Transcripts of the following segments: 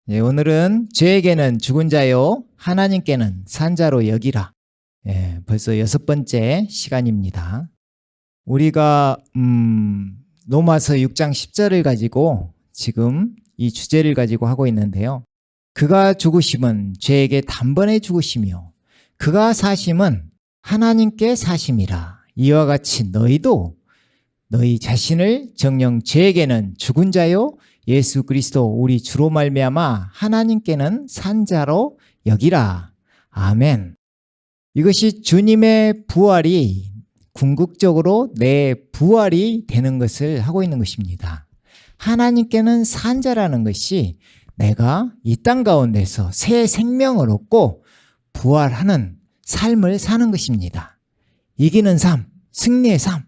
오늘은 죄에게는 죽은 자요 하나님께는 산 자로 여기라. 벌써 6번째 시간입니다. 우리가 로마서 6장 10절을 가지고 지금 이 주제를 가지고 하고 있는데요. 그가 죽으심은 죄에게 단번에 죽으시며 그가 사심은 하나님께 사심이라. 이와 같이 너희도 너희 자신을 정녕 죄에게는 죽은 자요 예수 그리스도 우리 주로 말미암아 하나님께는 산 자로 여기라. 아멘. 이것이 주님의 부활이 궁극적으로 내 부활이 되는 것을 하고 있는 것입니다. 하나님께는 산 자라는 것이 내가 이 땅 가운데서 새 생명을 얻고 부활하는 삶을 사는 것입니다. 이기는 삶, 승리의 삶,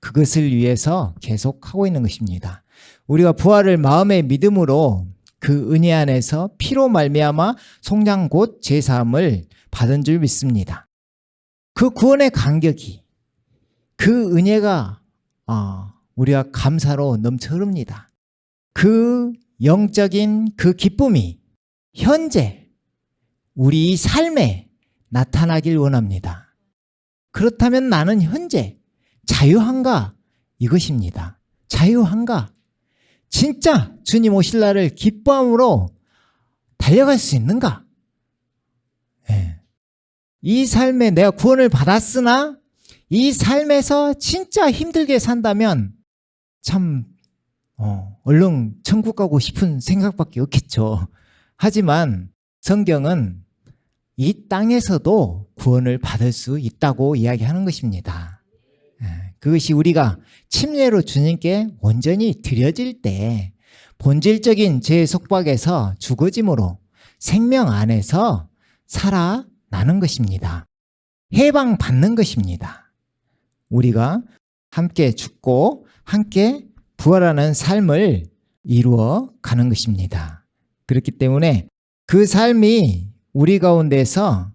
그것을 위해서 계속하고 있는 것입니다. 우리가 부활을 마음의 믿음으로 그 은혜 안에서 피로 말미암아 속량 곧 제사함을 받은 줄 믿습니다. 그 구원의 간격이, 그 은혜가 우리가 감사로 넘쳐 흐릅니다. 그 영적인 그 기쁨이 현재 우리 삶에 나타나길 원합니다. 그렇다면 나는 현재 자유한가? 이것입니다. 자유한가? 진짜 주님 오실 날을 기뻐함으로 달려갈 수 있는가? 이 삶에 내가 구원을 받았으나 이 삶에서 진짜 힘들게 산다면 참 얼른 천국 가고 싶은 생각밖에 없겠죠. 하지만 성경은 이 땅에서도 구원을 받을 수 있다고 이야기하는 것입니다. 그것이 우리가 침례로 주님께 온전히 드려질 때 본질적인 죄의 속박에서 죽어짐으로 생명 안에서 살아나는 것입니다. 해방받는 것입니다. 우리가 함께 죽고 함께 부활하는 삶을 이루어 가는 것입니다. 그렇기 때문에 그 삶이 우리 가운데서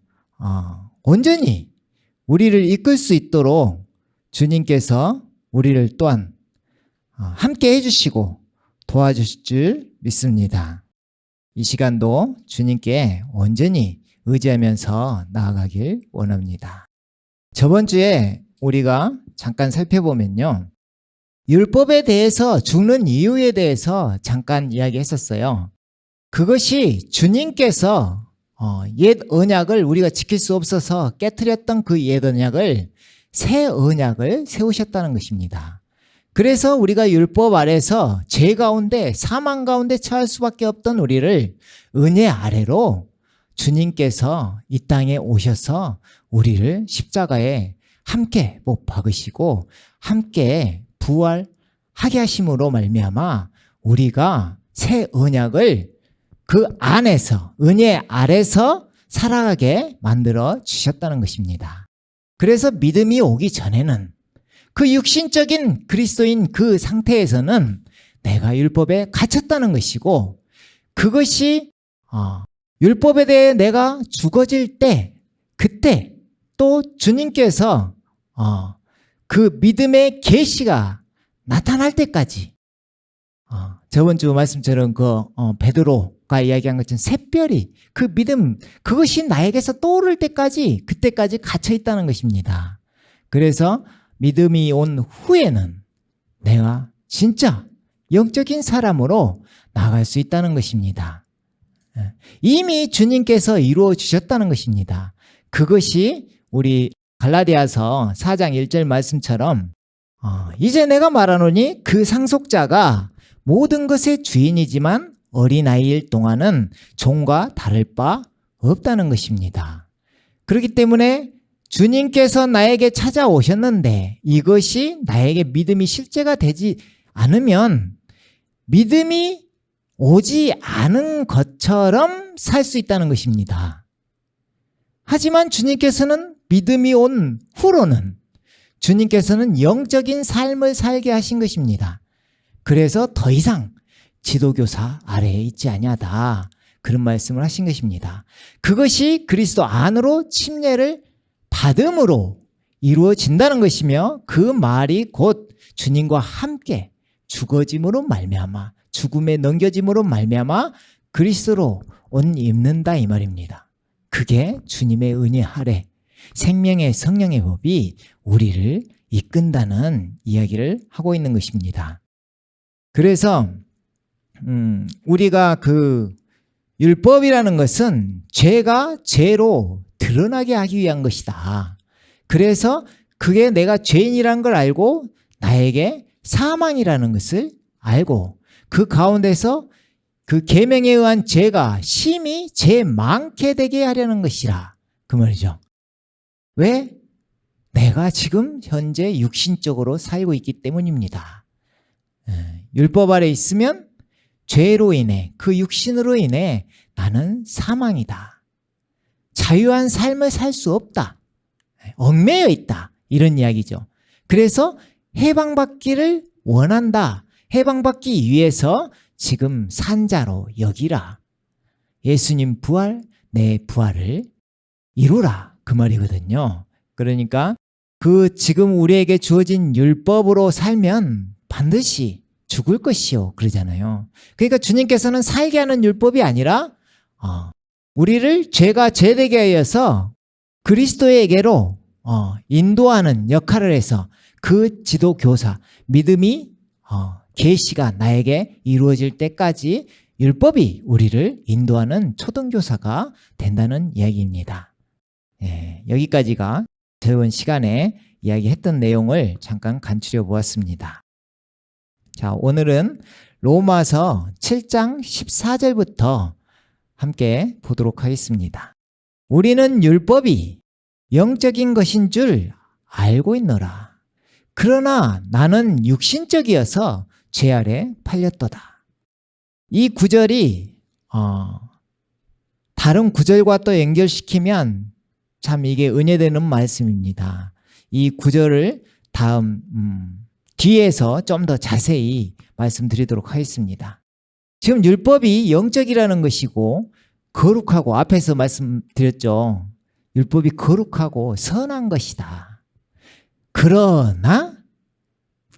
온전히 우리를 이끌 수 있도록 주님께서 우리를 또한 함께 해주시고 도와주실 줄 믿습니다. 이 시간도 주님께 온전히 의지하면서 나아가길 원합니다. 저번 주에 우리가 잠깐 살펴보면요. 율법에 대해서 죽는 이유에 대해서 잠깐 이야기했었어요. 그것이 주님께서 옛 언약을 우리가 지킬 수 없어서 깨트렸던 그 옛 언약을 새 언약을 세우셨다는 것입니다. 그래서 우리가 율법 아래서 죄 가운데 사망 가운데 처할 수밖에 없던 우리를 은혜 아래로 주님께서 이 땅에 오셔서 우리를 십자가에 함께 못 박으시고 함께 부활하게 하심으로 말미암아 우리가 새 언약을 그 안에서 은혜 아래서 살아가게 만들어 주셨다는 것입니다. 그래서 믿음이 오기 전에는 그 육신적인 그리스도인 그 상태에서는 내가 율법에 갇혔다는 것이고 그것이 율법에 대해 내가 죽어질 때 그때 또 주님께서 그 믿음의 계시가 나타날 때까지 저번 주 말씀처럼 베드로가 이야기한 것처럼 샛별이 그 믿음 그것이 나에게서 떠오를 때까지 그때까지 갇혀 있다는 것입니다. 그래서 믿음이 온 후에는 내가 진짜 영적인 사람으로 나갈 수 있다는 것입니다. 이미 주님께서 이루어 주셨다는 것입니다. 그것이 우리 갈라디아서 4장 1절 말씀처럼 이제 내가 말하노니 그 상속자가 모든 것의 주인이지만 어린아이일 동안은 종과 다를 바 없다는 것입니다. 그렇기 때문에 주님께서 나에게 찾아오셨는데 이것이 나에게 믿음이 실제가 되지 않으면 믿음이 오지 않은 것처럼 살 수 있다는 것입니다. 하지만 주님께서는 믿음이 온 후로는 주님께서는 영적인 삶을 살게 하신 것입니다. 그래서 더 이상 지도교사 아래에 있지 아니하다 그런 말씀을 하신 것입니다. 그것이 그리스도 안으로 침례를 받음으로 이루어진다는 것이며 그 말이 곧 주님과 함께 죽어짐으로 말미암아 죽음에 넘겨짐으로 말미암아 그리스도로 옷 입는다 이 말입니다. 그게 주님의 은혜 아래 생명의 성령의 법이 우리를 이끈다는 이야기를 하고 있는 것입니다. 그래서 우리가 그 율법이라는 것은 죄가 죄로 드러나게 하기 위한 것이다. 그래서 그게 내가 죄인이라는 걸 알고 나에게 사망이라는 것을 알고 그 가운데서 그 계명에 의한 죄가 심히 죄 많게 되게 하려는 것이라 그 말이죠. 왜? 내가 지금 현재 육신적으로 살고 있기 때문입니다. 율법 아래 있으면 죄로 인해 그 육신으로 인해 나는 사망이다. 자유한 삶을 살 수 없다. 얽매여 있다. 이런 이야기죠. 그래서 해방받기를 원한다. 해방받기 위해서 지금 산자로 여기라. 예수님 부활, 내 부활을 이루라. 그 말이거든요. 그러니까 그 지금 우리에게 주어진 율법으로 살면 반드시 죽을 것이요. 그러잖아요. 그러니까 주님께서는 살게 하는 율법이 아니라 우리를 죄가 죄되게 하여서 그리스도에게로 인도하는 역할을 해서 그 지도교사, 믿음이 계시가 나에게 이루어질 때까지 율법이 우리를 인도하는 초등교사가 된다는 이야기입니다. 여기까지가 저번 시간에 이야기했던 내용을 잠깐 간추려 보았습니다. 자, 오늘은 로마서 7장 14절부터 함께 보도록 하겠습니다. 우리는 율법이 영적인 것인 줄 알고 있노라. 그러나 나는 육신적이어서 죄 아래 팔렸도다. 이 구절이 다른 구절과 또 연결시키면 참 이게 은혜되는 말씀입니다. 이 구절을 다음 뒤에서 좀 더 자세히 말씀드리도록 하겠습니다. 지금 율법이 영적이라는 것이고 거룩하고 앞에서 말씀드렸죠. 율법이 거룩하고 선한 것이다. 그러나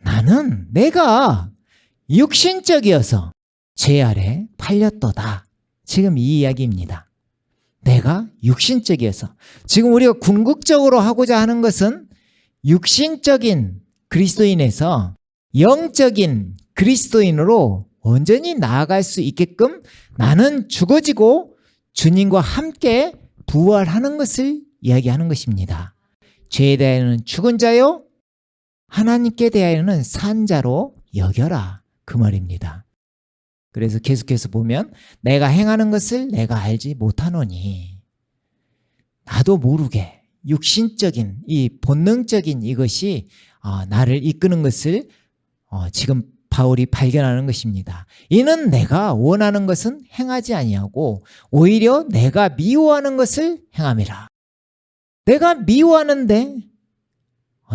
나는 내가 육신적이어서 죄 아래 팔렸도다. 지금 이 이야기입니다. 내가 육신적이어서. 지금 우리가 궁극적으로 하고자 하는 것은 육신적인 그리스도인에서 영적인 그리스도인으로 온전히 나아갈 수 있게끔 나는 죽어지고 주님과 함께 부활하는 것을 이야기하는 것입니다. 죄에 대하여는 죽은 자요, 하나님께 대하여는 산 자로 여겨라. 그 말입니다. 그래서 계속해서 보면 내가 행하는 것을 내가 알지 못하노니 나도 모르게 육신적인 이 본능적인 이것이 나를 이끄는 것을 지금 바울이 발견하는 것입니다. 이는 내가 원하는 것은 행하지 아니하고 오히려 내가 미워하는 것을 행함이라. 내가 미워하는데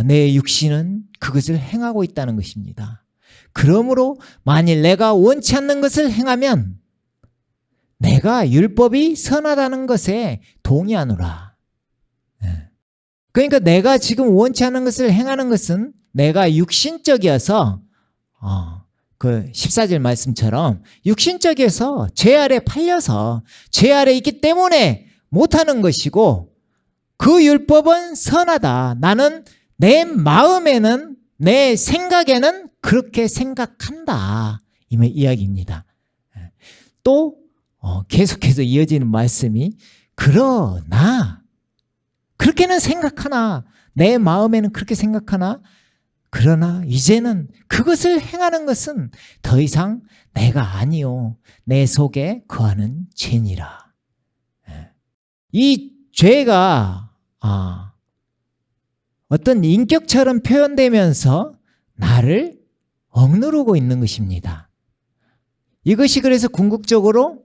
내 육신은 그것을 행하고 있다는 것입니다. 그러므로 만일 내가 원치 않는 것을 행하면 내가 율법이 선하다는 것에 동의하노라. 그러니까 내가 지금 원치 않는 것을 행하는 것은 내가 육신적이어서 그 14절 말씀처럼 육신적이어서 죄 아래 팔려서 죄 아래 있기 때문에 못하는 것이고 그 율법은 선하다. 나는 내 마음에는 내 생각에는 그렇게 생각한다. 이 이야기입니다. 또 계속해서 이어지는 말씀이 그러나 그렇게는 생각하나 내 마음에는 그렇게 생각하나 그러나 이제는 그것을 행하는 것은 더 이상 내가 아니요 내 속에 거하는 죄니라. 이 죄가 어떤 인격처럼 표현되면서 나를 억누르고 있는 것입니다. 이것이 그래서 궁극적으로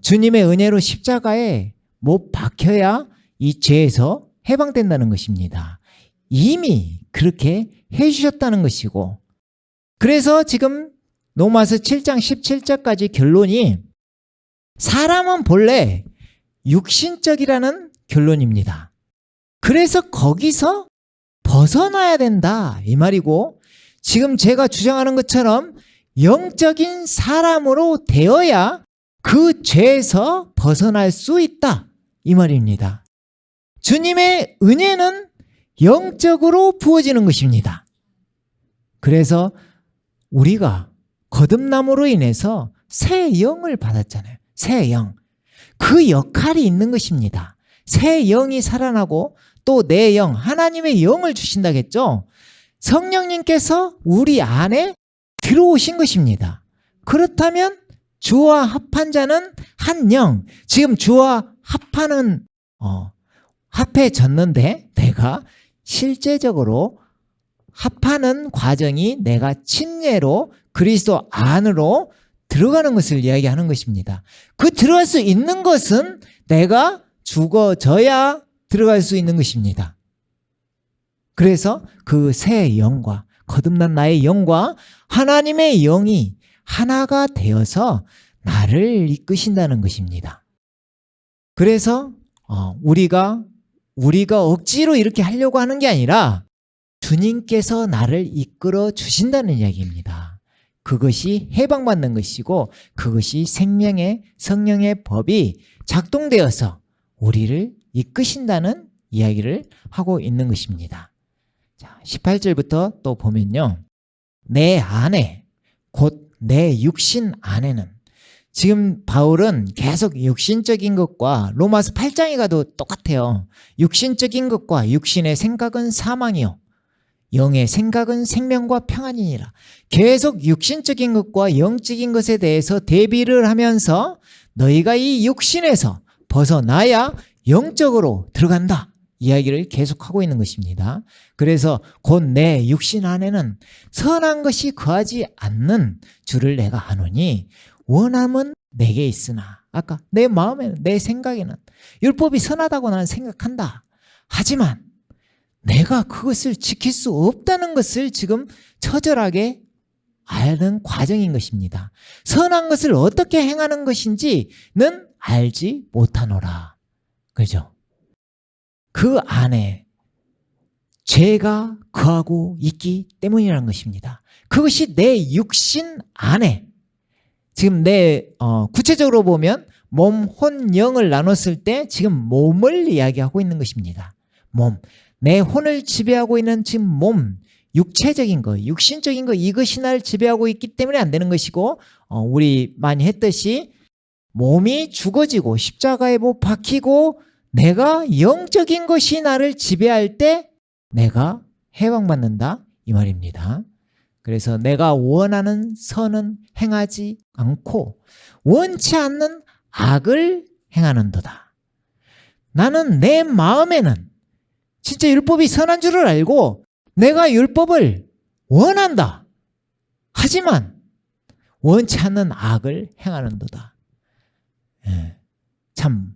주님의 은혜로 십자가에 못 박혀야 이 죄에서 해방된다는 것입니다. 이미 그렇게 해주셨다는 것이고 그래서 지금 로마서 7장 17절까지 결론이 사람은 본래 육신적이라는 결론입니다. 그래서 거기서 벗어나야 된다 이 말이고 지금 제가 주장하는 것처럼 영적인 사람으로 되어야 그 죄에서 벗어날 수 있다 이 말입니다. 주님의 은혜는 영적으로 부어지는 것입니다. 그래서 우리가 거듭남으로 인해서 새 영을 받았잖아요. 새 영. 그 역할이 있는 것입니다. 새 영이 살아나고 또 내 영, 하나님의 영을 주신다겠죠. 성령님께서 우리 안에 들어오신 것입니다. 그렇다면 주와 합한 자는 한 영. 지금 주와 합해졌는데 내가 실제적으로 합하는 과정이 내가 침례로 그리스도 안으로 들어가는 것을 이야기하는 것입니다. 그 들어갈 수 있는 것은 내가 죽어져야 들어갈 수 있는 것입니다. 그래서 그 새 영과 거듭난 나의 영과 하나님의 영이 하나가 되어서 나를 이끄신다는 것입니다. 그래서 우리가 억지로 이렇게 하려고 하는 게 아니라 주님께서 나를 이끌어 주신다는 이야기입니다. 그것이 해방받는 것이고 그것이 생명의 성령의 법이 작동되어서 우리를 이끄신다는 이야기를 하고 있는 것입니다. 자, 18절부터 또 보면요. 내 안에 곧 내 육신 안에는 지금 바울은 계속 육신적인 것과 로마서 8장에 가도 똑같아요. 육신적인 것과 육신의 생각은 사망이요 영의 생각은 생명과 평안이니라. 계속 육신적인 것과 영적인 것에 대해서 대비를 하면서 너희가 이 육신에서 벗어나야 영적으로 들어간다. 이야기를 계속하고 있는 것입니다. 그래서 곧 내 육신 안에는 선한 것이 거하지 않는 줄을 내가 아노니 원함은 내게 있으나 아까 내 마음에는 내 생각에는 율법이 선하다고 나는 생각한다. 하지만 내가 그것을 지킬 수 없다는 것을 지금 처절하게 아는 과정인 것입니다. 선한 것을 어떻게 행하는 것인지는 알지 못하노라. 그죠? 그 안에 죄가 거하고 있기 때문이라는 것입니다. 그것이 내 육신 안에 지금 구체적으로 보면 몸, 혼, 영을 나눴을 때 지금 몸을 이야기하고 있는 것입니다. 몸, 내 혼을 지배하고 있는 지금 몸, 육체적인 것, 육신적인 것 이것이 나를 지배하고 있기 때문에 안 되는 것이고 우리 많이 했듯이 몸이 죽어지고 십자가에 못 박히고 내가 영적인 것이 나를 지배할 때 내가 해방받는다 이 말입니다. 그래서 내가 원하는 선은 행하지 않고 원치 않는 악을 행하는도다. 나는 내 마음에는 진짜 율법이 선한 줄을 알고 내가 율법을 원한다. 하지만 원치 않는 악을 행하는도다. 참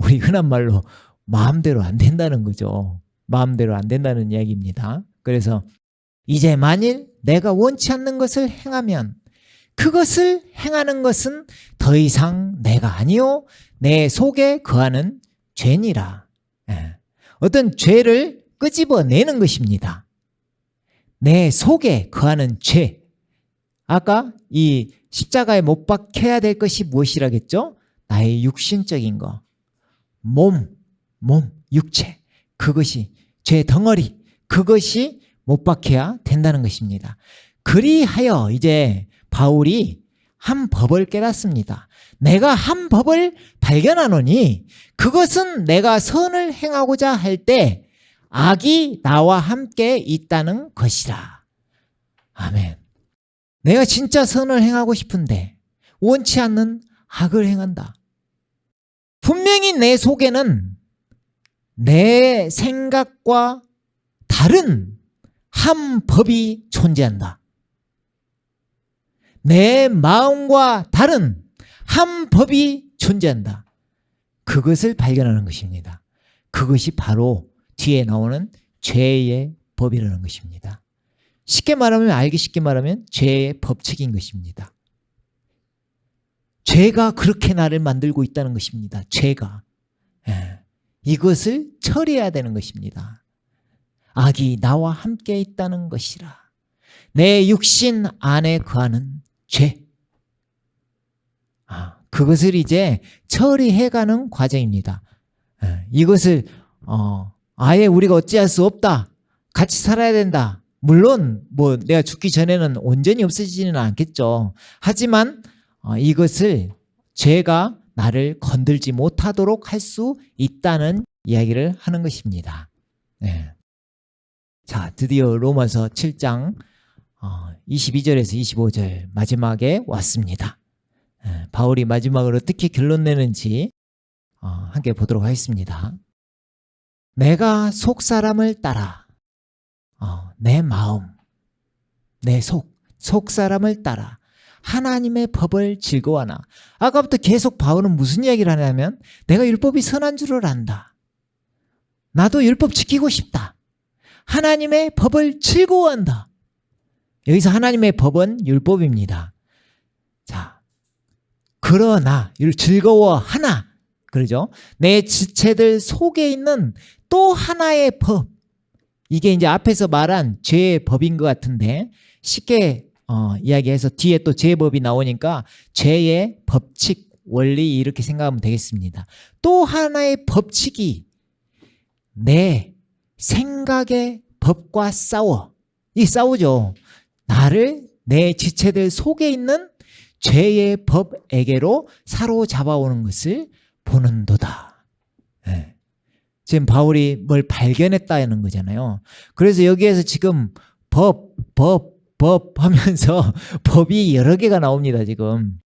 우리 흔한 말로 마음대로 안 된다는 거죠. 마음대로 안 된다는 이야기입니다. 그래서 이제 만일 내가 원치 않는 것을 행하면 그것을 행하는 것은 더 이상 내가 아니요 내 속에 거하는 죄니라. 어떤 죄를 끄집어내는 것입니다. 내 속에 거하는 죄. 아까 이 십자가에 못 박혀야 될 것이 무엇이라겠죠? 나의 육신적인 거. 몸, 육체. 그것이 죄 덩어리. 그것이 못 박혀야 된다는 것입니다. 그리하여 이제 바울이 한 법을 깨닫습니다. 내가 한 법을 발견하노니 그것은 내가 선을 행하고자 할 때 악이 나와 함께 있다는 것이라. 아멘. 내가 진짜 선을 행하고 싶은데 원치 않는 악을 행한다. 분명히 내 속에는 내 생각과 다른 한 법이 존재한다. 내 마음과 다른 한 법이 존재한다. 그것을 발견하는 것입니다. 그것이 바로 뒤에 나오는 죄의 법이라는 것입니다. 쉽게 말하면 알기 쉽게 말하면 죄의 법칙인 것입니다. 죄가 그렇게 나를 만들고 있다는 것입니다. 죄가. 이것을 처리해야 되는 것입니다. 악이 나와 함께 있다는 것이라. 내 육신 안에 거하는 죄. 그것을 이제 처리해가는 과정입니다. 이것을 아예 우리가 어찌할 수 없다. 같이 살아야 된다. 물론 뭐 내가 죽기 전에는 온전히 없어지지는 않겠죠. 하지만 이것을 죄가 나를 건들지 못하도록 할 수 있다는 이야기를 하는 것입니다. 네. 자, 드디어 로마서 7장 22절에서 25절 마지막에 왔습니다. 바울이 마지막으로 어떻게 결론 내는지 함께 보도록 하겠습니다. 내가 속 사람을 따라 내 마음, 내 속 사람을 따라 하나님의 법을 즐거워하나. 아까부터 계속 바울은 무슨 이야기를 하냐면 내가 율법이 선한 줄을 안다. 나도 율법 지키고 싶다. 하나님의 법을 즐거워한다. 여기서 하나님의 법은 율법입니다. 자, 그러나 즐거워하나 그러죠. 내 지체들 속에 있는 또 하나의 법. 이게 이제 앞에서 말한 죄의 법인 것 같은데 쉽게 이야기해서 뒤에 또 죄의 법이 나오니까 죄의 법칙, 원리 이렇게 생각하면 되겠습니다. 또 하나의 법칙이 내 생각의 법과 싸워. 이 싸우죠. 나를 내 지체들 속에 있는 죄의 법에게로 사로잡아오는 것을 보는도다. 네. 지금 바울이 뭘 발견했다는 거잖아요. 그래서 여기에서 지금 법 하면서 법이 여러 개가 나옵니다, 지금.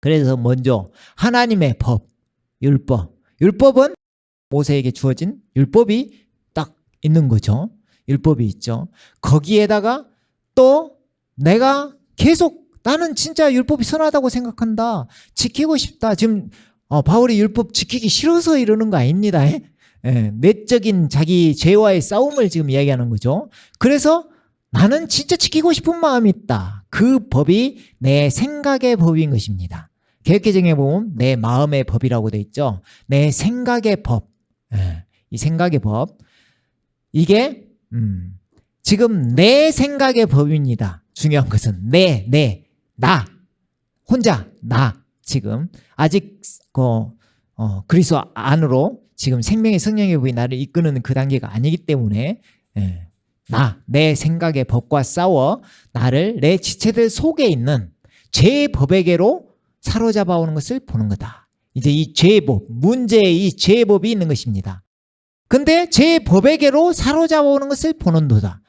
그래서 먼저 하나님의 법, 율법. 율법은 모세에게 주어진 율법이 딱 있는 거죠. 율법이 있죠. 거기에다가 또 내가 계속 나는 진짜 율법이 선하다고 생각한다. 지키고 싶다. 지금 바울이 율법 지키기 싫어서 이러는 거 아닙니다. 내적인 자기 죄와의 싸움을 지금 이야기하는 거죠. 그래서 나는 진짜 지키고 싶은 마음이 있다. 그 법이 내 생각의 법인 것입니다. 개역개정에 보면 내 마음의 법이라고 돼 있죠. 내 생각의 법. 이 생각의 법. 이게 지금 내 생각의 법입니다. 중요한 것은 나 혼자 나 지금 아직 그리스도 안으로 지금 생명의 성령의 법이 나를 이끄는 그 단계가 아니기 때문에 내 생각의 법과 싸워 나를 내 지체들 속에 있는 죄의 법에게로 사로잡아 오는 것을 보는 거다. 이제 이 죄의 법, 문제의 이 죄의 법이 있는 것입니다. 근데 죄의 법에게로 사로잡아 오는 것을 보는도다.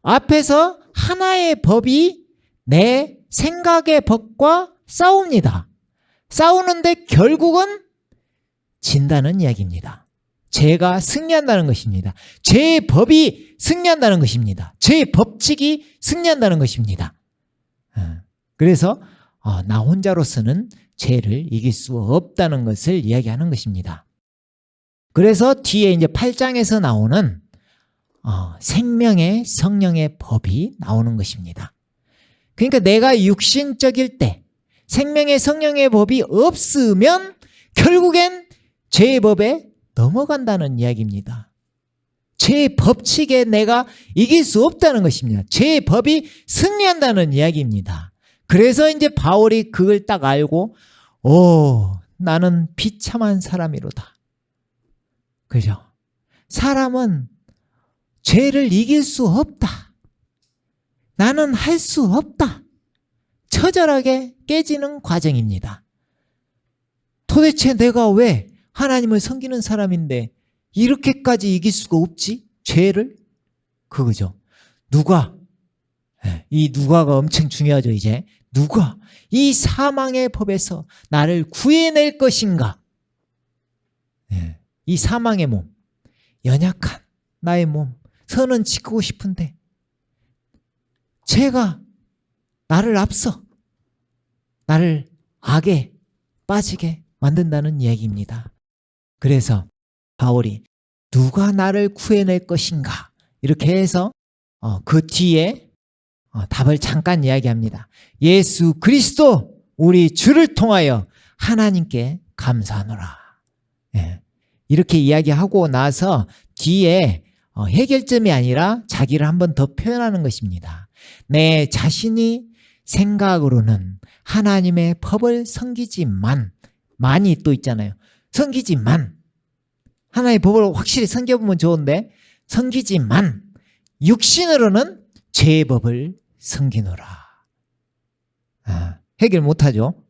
앞에서 하나의 법이 내 생각의 법과 싸웁니다. 싸우는데 결국은 진다는 이야기입니다. 죄가 승리한다는 것입니다. 죄의 법이 승리한다는 것입니다. 죄의 법칙이 승리한다는 것입니다. 그래서 나 혼자로서는 죄를 이길 수 없다는 것을 이야기하는 것입니다. 그래서 뒤에 이제 8장에서 나오는 생명의 성령의 법이 나오는 것입니다. 그러니까 내가 육신적일 때 생명의 성령의 법이 없으면 결국엔 죄의 법에 넘어간다는 이야기입니다. 죄의 법칙에 내가 이길 수 없다는 것입니다. 죄의 법이 승리한다는 이야기입니다. 그래서 이제 바울이 그걸 딱 알고 나는 비참한 사람이로다. 그죠? 사람은 죄를 이길 수 없다. 나는 할 수 없다. 처절하게 깨지는 과정입니다. 도대체 내가 왜 하나님을 섬기는 사람인데 이렇게까지 이길 수가 없지? 죄를? 그거죠. 누가? 이 누가가 엄청 중요하죠, 이제. 누가 이 사망의 법에서 나를 구해낼 것인가? 이 사망의 몸, 연약한 나의 몸, 선은 지키고 싶은데 죄가 나를 앞서 나를 악에 빠지게 만든다는 이야기입니다. 그래서 바울이 누가 나를 구해낼 것인가 이렇게 해서 그 뒤에 답을 잠깐 이야기합니다. 예수 그리스도 우리 주를 통하여 하나님께 감사하노라. 이렇게 이야기하고 나서 뒤에 해결점이 아니라 자기를 한 번 더 표현하는 것입니다. 내 자신이 생각으로는 하나님의 법을 섬기지만 만이 또 있잖아요. 섬기지만 하나의 법을 확실히 섬겨보면 좋은데 섬기지만 육신으로는 죄의 법을 섬기노라. 해결 못하죠.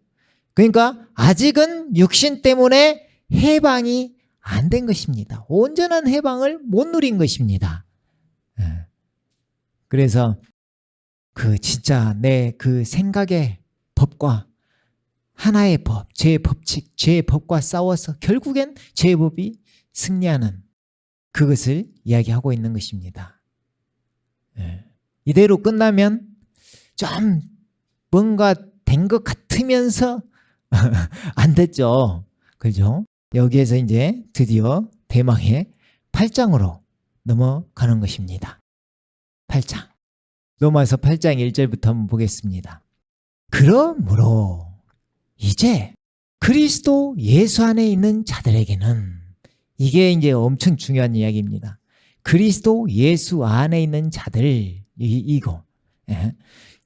그러니까 아직은 육신 때문에 해방이 안 된 것입니다. 온전한 해방을 못 누린 것입니다. 그래서 진짜 내 그 생각의 법과 하나의 법, 죄의 법칙, 죄의 법과 싸워서 결국엔 죄의 법이 승리하는 그것을 이야기하고 있는 것입니다. 이대로 끝나면 좀 뭔가 된 것 같으면서 안 됐죠. 그죠? 여기에서 이제 드디어 대망의 8장으로 넘어가는 것입니다. 8장. 로마서 8장 1절부터 한번 보겠습니다. 그러므로 이제 그리스도 예수 안에 있는 자들에게는, 이게 이제 엄청 중요한 이야기입니다. 그리스도 예수 안에 있는 자들, 이거.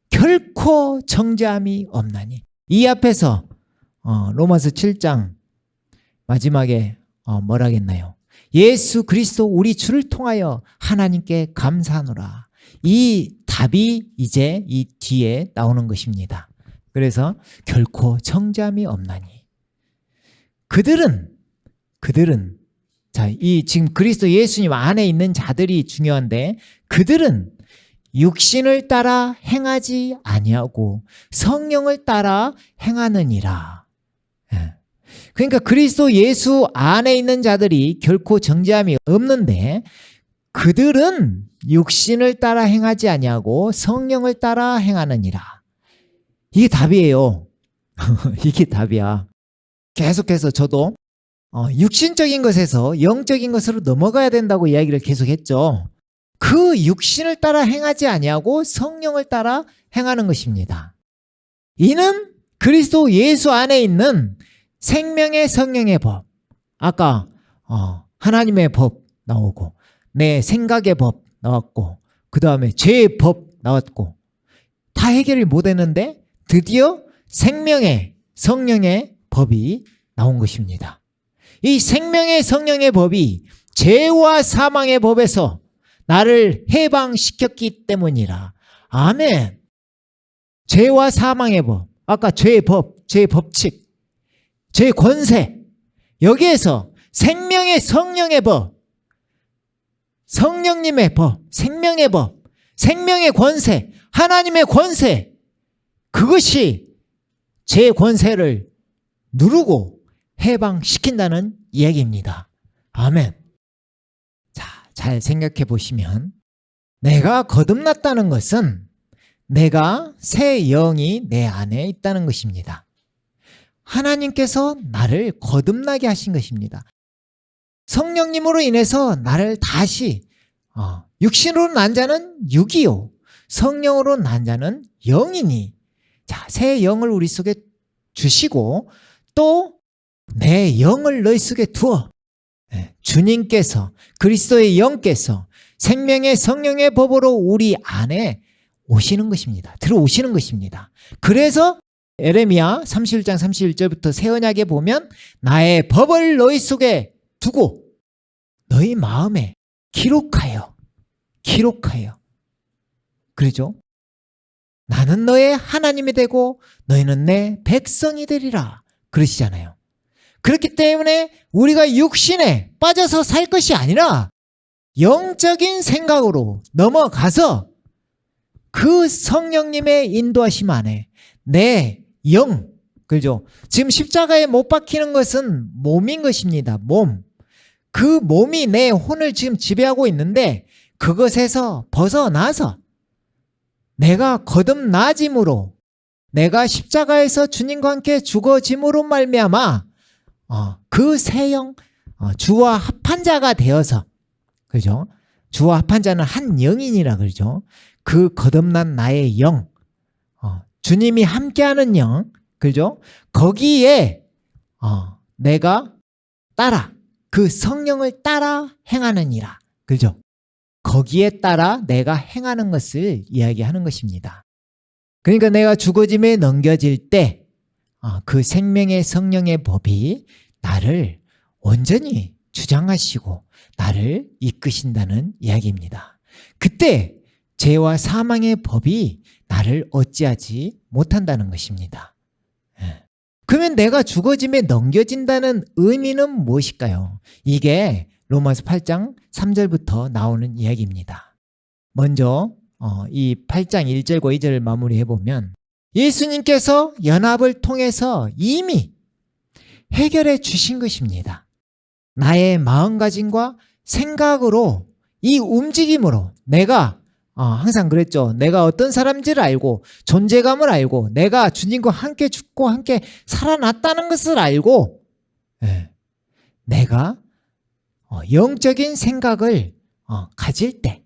결코 정죄함이 없나니. 이 앞에서 로마서 7장 마지막에 뭐라겠나요? 예수 그리스도 우리 주를 통하여 하나님께 감사하노라. 이 답이 이제 이 뒤에 나오는 것입니다. 그래서 결코 정죄함이 없나니. 그들은 자, 이 지금 그리스도 예수님 안에 있는 자들이 중요한데, 그들은 육신을 따라 행하지 아니하고 성령을 따라 행하느니라. 그러니까 그리스도 예수 안에 있는 자들이 결코 정죄함이 없는데, 그들은 육신을 따라 행하지 아니하고 성령을 따라 행하느니라. 이게 답이에요. 이게 답이야. 계속해서 저도 육신적인 것에서 영적인 것으로 넘어가야 된다고 이야기를 계속했죠. 그 육신을 따라 행하지 아니하고 성령을 따라 행하는 것입니다. 이는 그리스도 예수 안에 있는 생명의 성령의 법, 아까 하나님의 법 나오고 내 생각의 법 나왔고 그 다음에 죄의 법 나왔고 다 해결을 못했는데 드디어 생명의 성령의 법이 나온 것입니다. 이 생명의 성령의 법이 죄와 사망의 법에서 나를 해방시켰기 때문이라. 아멘. 죄와 사망의 법, 아까 죄의 법, 죄의 법칙, 죄의 권세, 여기에서 생명의 성령의 법, 성령님의 법, 생명의 법, 생명의 권세, 하나님의 권세, 그것이 죄의 권세를 누르고 해방시킨다는 이야기입니다. 아멘. 자, 잘 생각해 보시면 내가 거듭났다는 것은 내가 새 영이 내 안에 있다는 것입니다. 하나님께서 나를 거듭나게 하신 것입니다. 성령님으로 인해서 나를 다시 육신으로 난 자는 육이요 성령으로 난 자는 영이니, 자, 새 영을 우리 속에 주시고 또 내 영을 너희 속에 두어 주님께서, 그리스도의 영께서 생명의 성령의 법으로 우리 안에 오시는 것입니다. 들어오시는 것입니다. 그래서 에레미야 31장 31절부터 새 언약에 보면 나의 법을 너희 속에 두고 너희 마음에 기록하여 그러죠? 나는 너의 하나님이 되고 너희는 내 백성이 되리라 그러시잖아요. 그렇기 때문에 우리가 육신에 빠져서 살 것이 아니라 영적인 생각으로 넘어가서 그 성령님의 인도하심 안에 내 영, 그죠? 지금 십자가에 못 박히는 것은 몸인 것입니다. 몸. 그 몸이 내 혼을 지금 지배하고 있는데 그것에서 벗어나서 내가 거듭나짐으로, 내가 십자가에서 주님과 함께 죽어짐으로 말미암아 그 새 영, 주와 합한 자가 되어서, 그죠? 주와 합한 자는 한 영이니라 그러죠. 그 거듭난 나의 영, 주님이 함께하는 영, 그죠? 거기에 내가 따라, 그 성령을 따라 행하느니라, 그죠? 거기에 따라 내가 행하는 것을 이야기하는 것입니다. 그러니까 내가 죽어짐에 넘겨질 때 그 생명의 성령의 법이 나를 온전히 주장하시고 나를 이끄신다는 이야기입니다. 그때 죄와 사망의 법이 나를 어찌하지 못한다는 것입니다. 그러면 내가 죽어짐에 넘겨진다는 의미는 무엇일까요? 이게 로마서 8장 3절부터 나오는 이야기입니다. 먼저 이 8장 1절과 2절을 마무리해보면 예수님께서 연합을 통해서 이미 해결해 주신 것입니다. 나의 마음가짐과 생각으로 이 움직임으로 내가 항상 그랬죠. 내가 어떤 사람인지를 알고 존재감을 알고 내가 주님과 함께 죽고 함께 살아났다는 것을 알고 내가 영적인 생각을 가질 때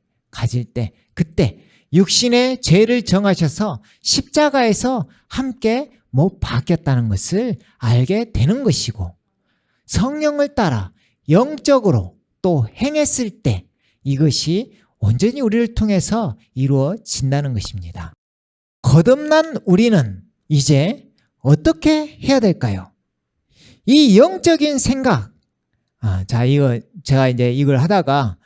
그때 육신의 죄를 정하셔서 십자가에서 함께 못 박혔다는 것을 알게 되는 것이고 성령을 따라 영적으로 또 행했을 때 이것이 온전히 우리를 통해서 이루어진다는 것입니다. 거듭난 우리는 이제 어떻게 해야 될까요? 이 영적인 생각, 제가 이제 이걸 하다가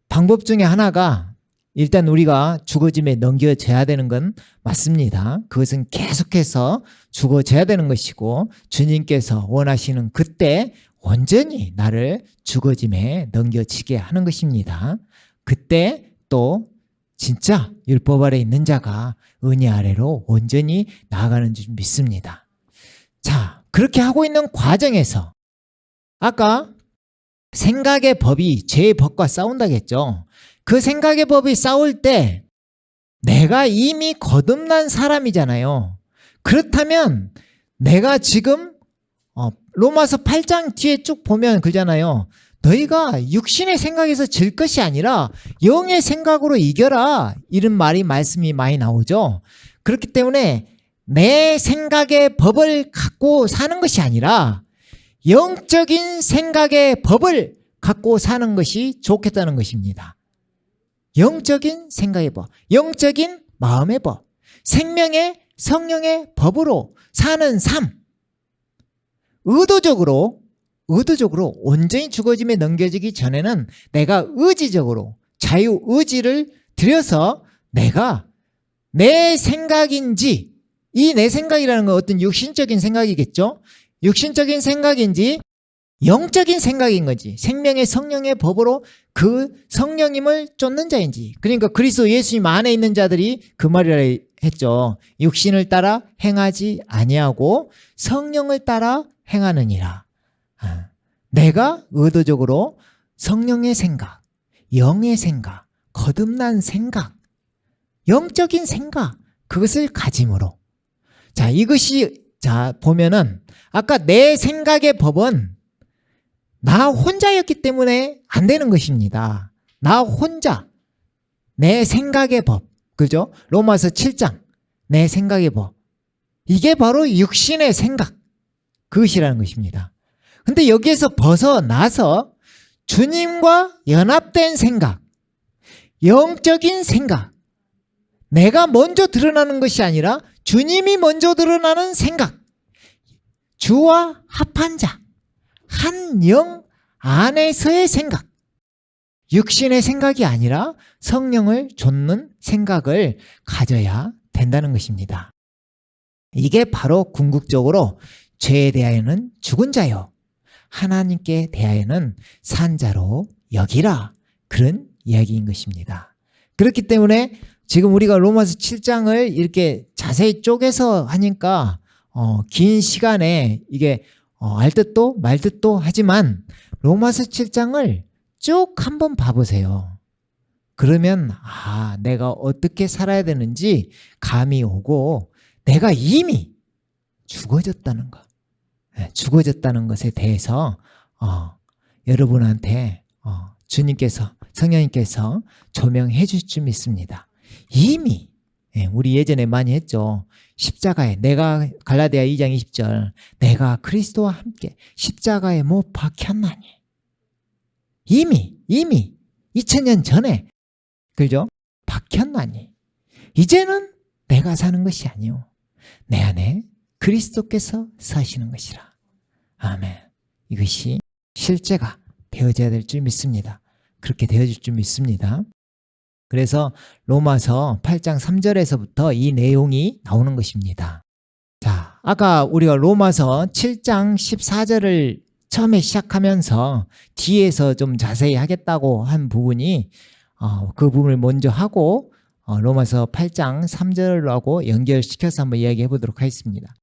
방법 중에 하나가 일단 우리가 죽어짐에 넘겨져야 되는 건 맞습니다. 그것은 계속해서 죽어져야 되는 것이고 주님께서 원하시는 그때 온전히 나를 죽어짐에 넘겨지게 하는 것입니다. 그때 또 진짜 율법 아래 있는 자가 은혜 아래로 온전히 나아가는 줄 믿습니다. 자, 그렇게 하고 있는 과정에서 아까 생각의 법이 죄의 법과 싸운다고 했죠. 그 생각의 법이 싸울 때 내가 이미 거듭난 사람이잖아요. 그렇다면 내가 지금 로마서 8장 뒤에 쭉 보면 그러잖아요. 너희가 육신의 생각에서 질 것이 아니라 영의 생각으로 이겨라. 이런 말씀이 많이 나오죠. 그렇기 때문에 내 생각의 법을 갖고 사는 것이 아니라 영적인 생각의 법을 갖고 사는 것이 좋겠다는 것입니다. 영적인 생각의 법, 영적인 마음의 법, 생명의 성령의 법으로 사는 삶. 의도적으로 온전히 죽어짐에 넘겨지기 전에는 내가 의지적으로 자유의지를 들여서 내가 내 생각인지 이 내 생각이라는 건 어떤 육신적인 생각이겠죠. 육신적인 생각인지 영적인 생각인 거지. 생명의 성령의 법으로 그 성령님을 쫓는 자인지. 그러니까 그리스도 예수님 안에 있는 자들이 그 말이라 했죠. 육신을 따라 행하지 아니하고 성령을 따라 행하느니라. 내가 의도적으로 성령의 생각, 영의 생각, 거듭난 생각, 영적인 생각 그것을 가짐으로 이것이 보면은 아까 내 생각의 법은 나 혼자였기 때문에 안 되는 것입니다. 나 혼자 내 생각의 법, 그죠? 로마서 7장 내 생각의 법 이게 바로 육신의 생각 그것이라는 것입니다. 근데 여기에서 벗어나서 주님과 연합된 생각, 영적인 생각, 내가 먼저 드러나는 것이 아니라 주님이 먼저 드러나는 생각, 주와 합한 자, 한 영 안에서의 생각, 육신의 생각이 아니라 성령을 좇는 생각을 가져야 된다는 것입니다. 이게 바로 궁극적으로 죄에 대하여는 죽은 자요 하나님께 대하여는 산 자로 여기라 그런 이야기인 것입니다. 그렇기 때문에 지금 우리가 로마서 7장을 이렇게 자세히 쪼개서 하니까 긴 시간에 이게 알 듯도 말 듯도 하지만 로마서 7장을 쭉 한번 봐보세요. 그러면 내가 어떻게 살아야 되는지 감이 오고 내가 이미 죽어졌다는 것, 죽어졌다는 것에 대해서 여러분한테 주님께서 성령님께서 조명해 주실 줄 믿습니다. 이미 우리 예전에 많이 했죠. 십자가에 내가 갈라디아 2장 20절 내가 그리스도와 함께 십자가에 못 박혔나니 이미 2000년 전에 그죠? 박혔나니 이제는 내가 사는 것이 아니요 내 안에 그리스도께서 사시는 것이라. 아멘. 이것이 실제가 되어져야 될 줄 믿습니다. 그렇게 되어질 줄 믿습니다. 그래서 로마서 8장 3절에서부터 이 내용이 나오는 것입니다. 자, 아까 우리가 로마서 7장 14절을 처음에 시작하면서 뒤에서 좀 자세히 하겠다고 한 부분이 그 부분을 먼저 하고 로마서 8장 3절하고 연결시켜서 한번 이야기해 보도록 하겠습니다.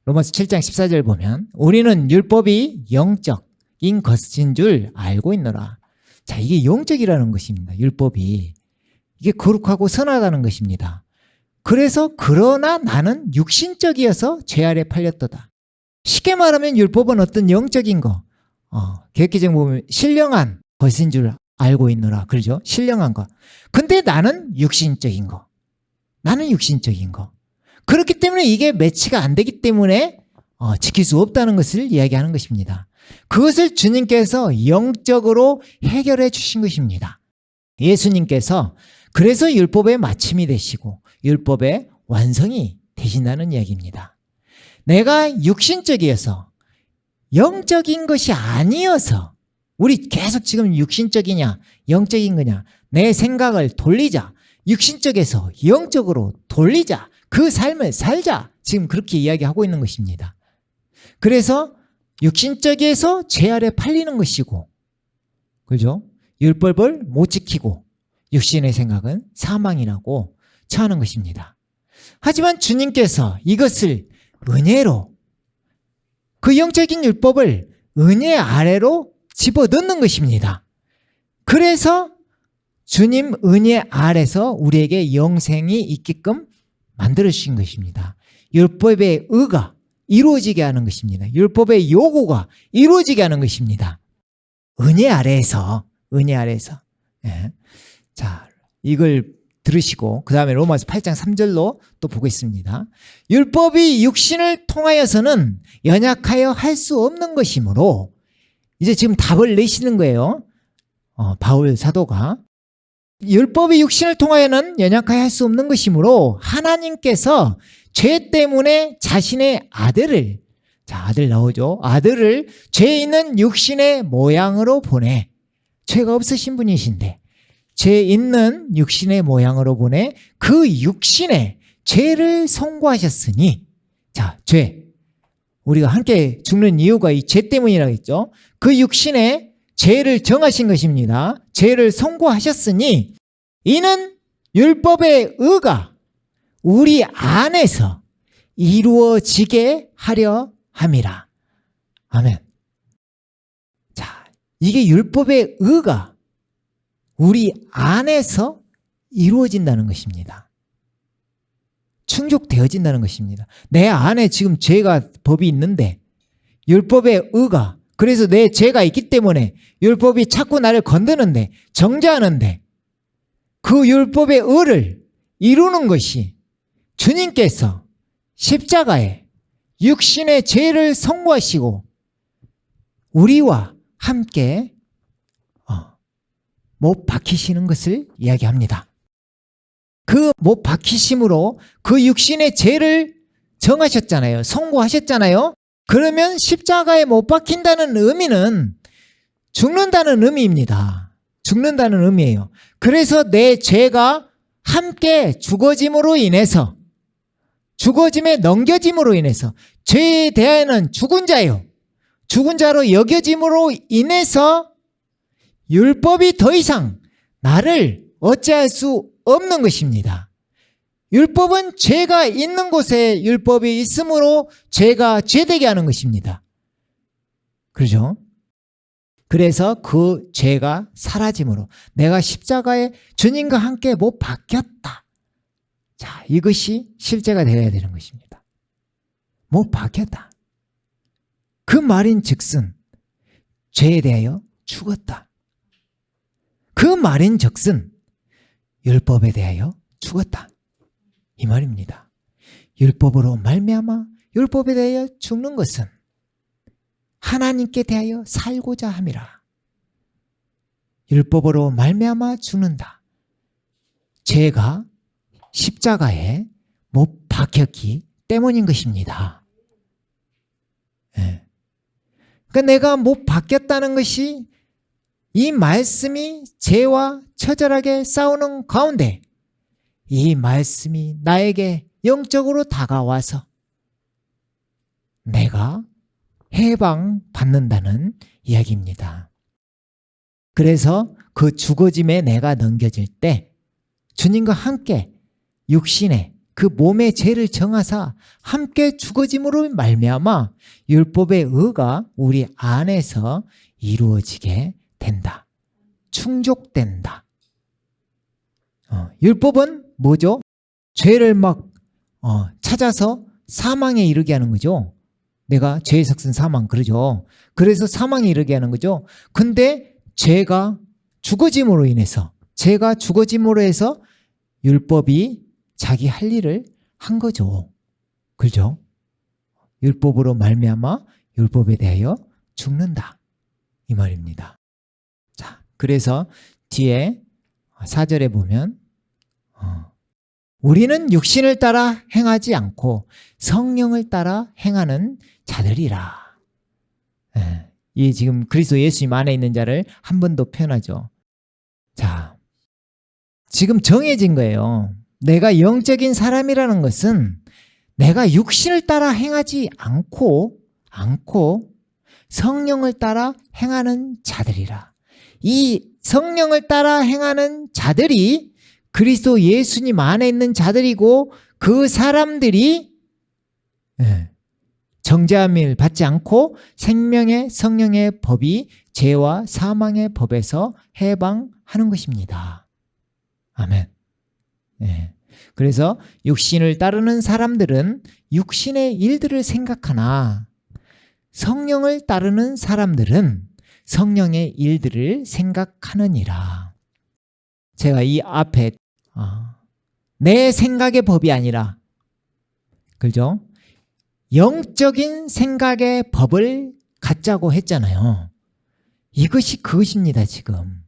로마서 7장 14절 보면 우리는 율법이 영적인 것인 줄 알고 있노라. 자, 이게 영적이라는 것입니다. 율법이. 이게 거룩하고 선하다는 것입니다. 그래서 그러나 나는 육신적이어서 죄 아래 팔렸도다. 쉽게 말하면 율법은 어떤 영적인 거, 개혁개정 보면 신령한 것인 줄 알고 있노라. 그러죠? 신령한 거. 근데 나는 육신적인 거. 나는 육신적인 거. 그렇기 때문에 이게 매치가 안 되기 때문에 지킬 수 없다는 것을 이야기하는 것입니다. 그것을 주님께서 영적으로 해결해 주신 것입니다. 예수님께서 그래서 율법의 마침이 되시고 율법의 완성이 되신다는 이야기입니다. 내가 육신적이어서 영적인 것이 아니어서 우리 계속 지금 육신적이냐 영적인 거냐 내 생각을 돌리자. 육신적에서 영적으로 돌리자. 그 삶을 살자. 지금 그렇게 이야기하고 있는 것입니다. 그래서 육신적에서 죄 아래 팔리는 것이고, 그죠? 율법을 못 지키고 육신의 생각은 사망이라고 처하는 것입니다. 하지만 주님께서 이것을 은혜로, 그 영적인 율법을 은혜 아래로 집어넣는 것입니다. 그래서 주님 은혜 아래서 우리에게 영생이 있게끔 만들어주신 것입니다. 율법의 의가 이루어지게 하는 것입니다. 율법의 요구가 이루어지게 하는 것입니다. 은혜 아래에서. 예. 자, 이걸 들으시고 그 다음에 로마서 8장 3절로 또 보겠습니다. 율법이 육신을 통하여서는 연약하여 할 수 없는 것이므로 이제 지금 답을 내시는 거예요. 바울 사도가 율법이 육신을 통하여는 연약하여 할 수 없는 것이므로 하나님께서 죄 때문에 자신의 아들을, 자, 아들 나오죠. 아들을 죄 있는 육신의 모양으로 보내. 죄가 없으신 분이신데 죄 있는 육신의 모양으로 보내 그 육신의 죄를 선고하셨으니, 자, 죄. 우리가 함께 죽는 이유가 이 죄 때문이라고 했죠. 그 육신의 죄를 정하신 것입니다. 죄를 선고하셨으니 이는 율법의 의가 우리 안에서 이루어지게 하려 함이라. 아멘. 자, 이게 율법의 의가 우리 안에서 이루어진다는 것입니다. 충족되어진다는 것입니다. 내 안에 지금 죄가 법이 있는데 율법의 의가, 그래서 내 죄가 있기 때문에 율법이 자꾸 나를 건드는데 정죄하는데 그 율법의 의를 이루는 것이 주님께서 십자가에 육신의 죄를 선고하시고 우리와 함께 못 박히시는 것을 이야기합니다. 그 못 박히심으로 그 육신의 죄를 정하셨잖아요. 선고하셨잖아요. 그러면 십자가에 못 박힌다는 의미는 죽는다는 의미입니다. 죽는다는 의미예요. 그래서 내 죄가 함께 죽어짐으로 인해서, 죽어짐에 넘겨짐으로 인해서, 죄에 대하여는 죽은 자요, 죽은 자로 여겨짐으로 인해서 율법이 더 이상 나를 어찌할 수 없는 것입니다. 율법은 죄가 있는 곳에 율법이 있으므로 죄가 죄되게 하는 것입니다. 그렇죠? 그래서 그 죄가 사라짐으로 내가 십자가에 주님과 함께 못 박혔다. 자, 이것이 실제가 되어야 되는 것입니다. 못 박혔다. 그 말인 즉슨 죄에 대하여 죽었다. 그 말인 즉슨 율법에 대하여 죽었다. 이 말입니다. 율법으로 말미암아 율법에 대하여 죽는 것은 하나님께 대하여 살고자 함이라. 율법으로 말미암아 죽는다. 죄가 십자가에 못 박혔기 때문인 것입니다. 예. 그러니까 내가 못 바뀌었다는 것이 이 말씀이 죄와 처절하게 싸우는 가운데 이 말씀이 나에게 영적으로 다가와서 내가 해방받는다는 이야기입니다. 그래서 그 죽어짐에 내가 넘겨질 때 주님과 함께 육신의 그 몸의 죄를 정하사 함께 죽어짐으로 말미암아 율법의 의가 우리 안에서 이루어지게 된다. 충족된다. 율법은 뭐죠? 죄를 막 찾아서 사망에 이르게 하는 거죠. 내가 죄의 삭은 사망 그러죠. 그래서 사망에 이르게 하는 거죠. 근데 죄가 죽어짐으로 인해서 죄가 죽어짐으로 해서 율법이 자기 할 일을 한 거죠. 그렇죠? 율법으로 말미암아 율법에 대하여 죽는다. 이 말입니다. 자, 그래서 뒤에 4절에 보면 우리는 육신을 따라 행하지 않고 성령을 따라 행하는 자들이라. 이 지금 그리스도 예수님 안에 있는 자를 한 번 더 표현하죠. 자, 지금 정해진 거예요. 내가 영적인 사람이라는 것은 내가 육신을 따라 행하지 않고 성령을 따라 행하는 자들이라. 이 성령을 따라 행하는 자들이 그리스도 예수님 안에 있는 자들이고 그 사람들이 정죄함을 받지 않고 생명의 성령의 법이 죄와 사망의 법에서 해방하는 것입니다. 아멘. 네. 그래서 육신을 따르는 사람들은 육신의 일들을 생각하나 성령을 따르는 사람들은 성령의 일들을 생각하느니라. 제가 이 앞에 내 생각의 법이 아니라 그죠? 영적인 생각의 법을 갖자고 했잖아요. 이것이 그것입니다. 지금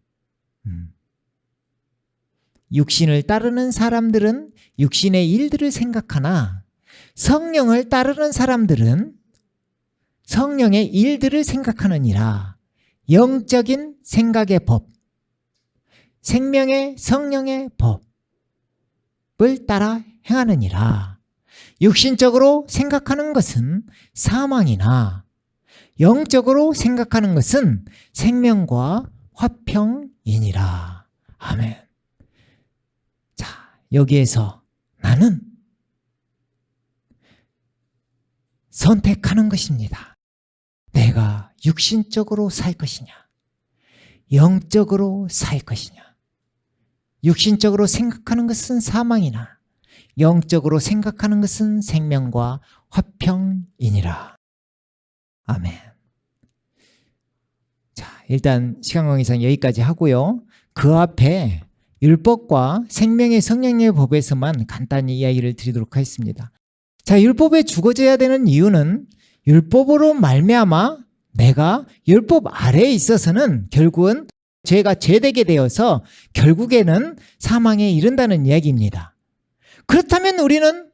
육신을 따르는 사람들은 육신의 일들을 생각하나 성령을 따르는 사람들은 성령의 일들을 생각하느니라. 영적인 생각의 법, 생명의 성령의 법을 따라 행하느니라. 육신적으로 생각하는 것은 사망이나 영적으로 생각하는 것은 생명과 화평이니라. 아멘. 자, 여기에서 나는 선택하는 것입니다. 내가 육신적으로 살 것이냐, 영적으로 살 것이냐. 육신적으로 생각하는 것은 사망이나 영적으로 생각하는 것은 생명과 화평이니라. 아멘. 자, 일단 시간 관계상 여기까지 하고요. 그 앞에 율법과 생명의 성령의 법에서만 간단히 이야기를 드리도록 하겠습니다. 자, 율법에 죽어져야 되는 이유는 율법으로 말미암아 내가 율법 아래에 있어서는 결국은 죄가 죄되게 되어서 결국에는 사망에 이른다는 이야기입니다. 그렇다면 우리는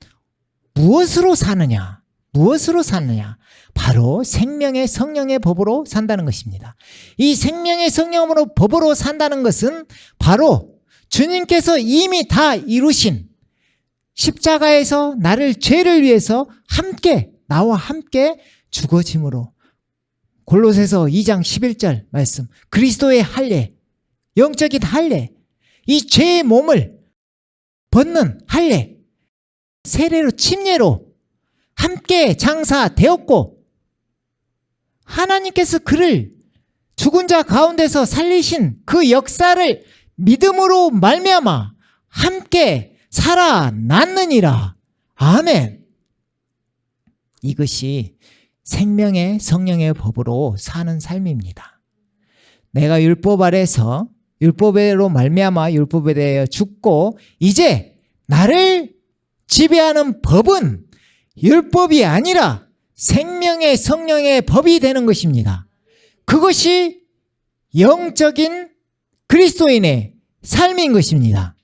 무엇으로 사느냐? 무엇으로 사느냐? 바로 생명의 성령의 법으로 산다는 것입니다. 이 생명의 성령으로 법으로 산다는 것은 바로 주님께서 이미 다 이루신 십자가에서 나를 죄를 위해서 함께 나와 함께 죽어짐으로 골로새서 2장 11절 말씀 그리스도의 할례 영적인 할례 이 죄의 몸을 벗는 할례 세례로 침례로 함께 장사되었고 하나님께서 그를 죽은 자 가운데서 살리신 그 역사를 믿음으로 말미암아 함께 살아났느니라. 아멘. 이것이 생명의 성령의 법으로 사는 삶입니다. 내가 율법 아래서 율법으로 말미암아 율법에 대하여 죽고 이제 나를 지배하는 법은 율법이 아니라 생명의 성령의 법이 되는 것입니다. 그것이 영적인 그리스도인의 삶인 것입니다.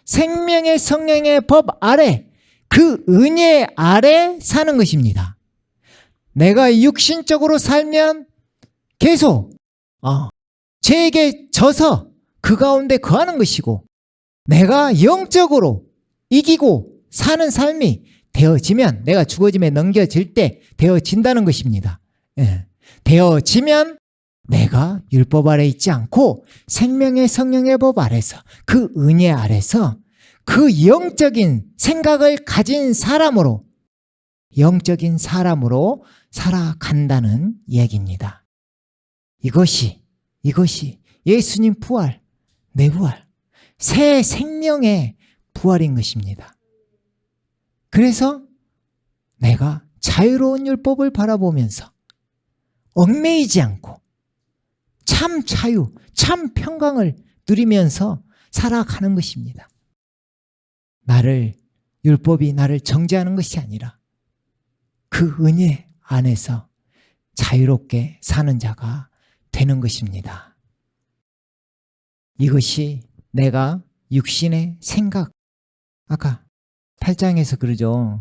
생명의 성령의 법 아래 그 은혜 아래 사는 것입니다. 내가 육신적으로 살면 계속 죄에게 져서 그 가운데 거하는 것이고, 내가 영적으로 이기고 사는 삶이 되어지면, 내가 죽어짐에 넘겨질 때 되어진다는 것입니다. 예. 되어지면 내가 율법 아래 있지 않고 생명의 성령의 법 아래서, 그 은혜 아래서 그 영적인 생각을 가진 사람으로, 영적인 사람으로 살아간다는 얘기입니다. 이것이 예수님 부활, 내 부활, 새 생명의 부활인 것입니다. 그래서 내가 자유로운 율법을 바라보면서 얽매이지 않고 참 자유, 참 평강을 누리면서 살아가는 것입니다. 율법이 나를 정죄하는 것이 아니라 그 은혜 안에서 자유롭게 사는 자가 되는 것입니다. 이것이 내가 육신의 생각, 아까 8장에서 그러죠.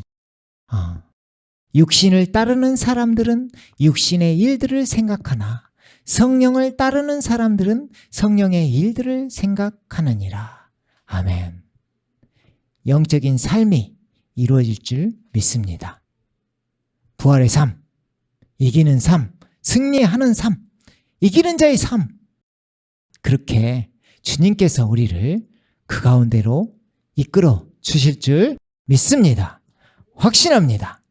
육신을 따르는 사람들은 육신의 일들을 생각하나 성령을 따르는 사람들은 성령의 일들을 생각하느니라. 아멘. 영적인 삶이 이루어질 줄 믿습니다. 부활의 삶, 이기는 삶, 승리하는 삶, 이기는 자의 삶, 그렇게 주님께서 우리를 그 가운데로 이끌어 주실 줄 믿습니다. 확신합니다.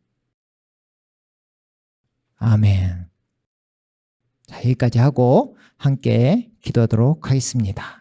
아멘. 자, 여기까지 하고 함께 기도하도록 하겠습니다.